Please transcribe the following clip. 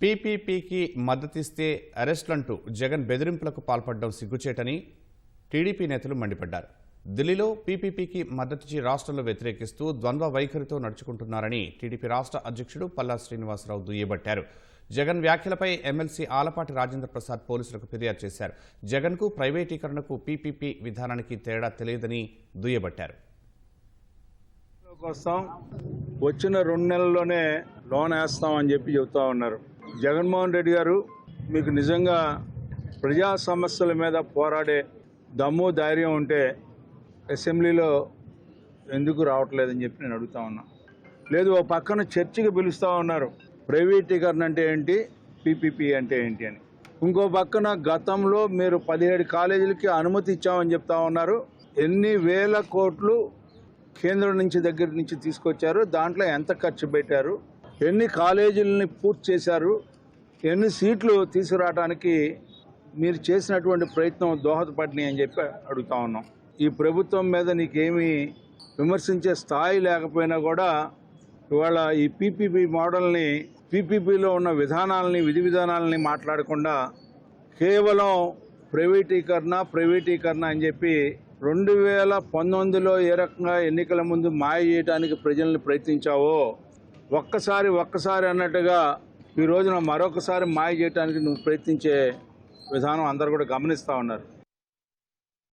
పీపీపీకి మద్దతిస్తే అరెస్టులంటూ జగన్ బెదిరింపులకు పాల్పడడం సిగ్గుచేటని టీడీపీ నేతలు మండిపడ్డారు. ఢిల్లీలో పీపీపీకి మద్దతిచ్చి రాష్ట్రంలో వ్యతిరేకిస్తూ ద్వంద్వ వైఖరితో నడుచుకుంటున్నారని టీడీపీ రాష్ట్ర అధ్యక్షుడు పల్లా శ్రీనివాసరావు దుయ్యబట్టారు. జగన్ వ్యాఖ్యలపై ఎమ్మెల్సీ ఆలపాటి రాజేంద్ర ప్రసాద్ పోలీసులకు ఫిర్యాదు చేశారు. జగన్కు ప్రైవేటీకరణకు పీపీపీ విధానానికి తేడా తెలియదని దుయ్యబట్టారు. వచ్చిన 2 నెలల్లోనే లోన్ వేస్తామని చెప్పి చెబుతా ఉన్నారు. జగన్మోహన్ రెడ్డి గారు, మీకు నిజంగా ప్రజా సమస్యల మీద పోరాడే దమ్ము ధైర్యం ఉంటే అసెంబ్లీలో ఎందుకు రావట్లేదని చెప్పి నేను అడుగుతా ఉన్నా. లేదు, ఓ పక్కన చర్చకి పిలుస్తూ ఉన్నారు, ప్రైవేటీకరణ అంటే ఏంటి, పీపీపీ అంటే ఏంటి అని. ఇంకో పక్కన గతంలో మీరు 17 కాలేజీలకి అనుమతి ఇచ్చామని చెప్తా ఉన్నారు. ఎన్ని వేల కోట్లు కేంద్రం నుంచి దగ్గర నుంచి తీసుకొచ్చారు, దాంట్లో ఎంత ఖర్చు పెట్టారు, ఎన్ని కాలేజీలని పూర్తి చేశారు, ఎన్ని సీట్లు తీసుకురావడానికి మీరు చేసినటువంటి ప్రయత్నం దోహదపడినాయి అని చెప్పి అడుగుతా ఉన్నాం. ఈ ప్రభుత్వం మీద నీకేమీ విమర్శించే స్థాయి లేకపోయినా కూడా ఇవాళ ఈ పీపీపీ మోడల్ని, పీపీపీలో ఉన్న విధానాలని, విధి విధానాలని మాట్లాడకుండా కేవలం ప్రైవేటీకరణ అని చెప్పి 2019లో ఏ రకంగా ఎన్నికల ముందు మాయ చేయడానికి ప్రజల్ని ప్రయత్నించావో ఒక్కసారి అన్నట్టుగా ఈ రోజున మరొకసారి మాయ చేయడానికి నువ్వు ప్రయత్నించే విధానం అందరూ కూడా గమనిస్తూ ఉన్నారు.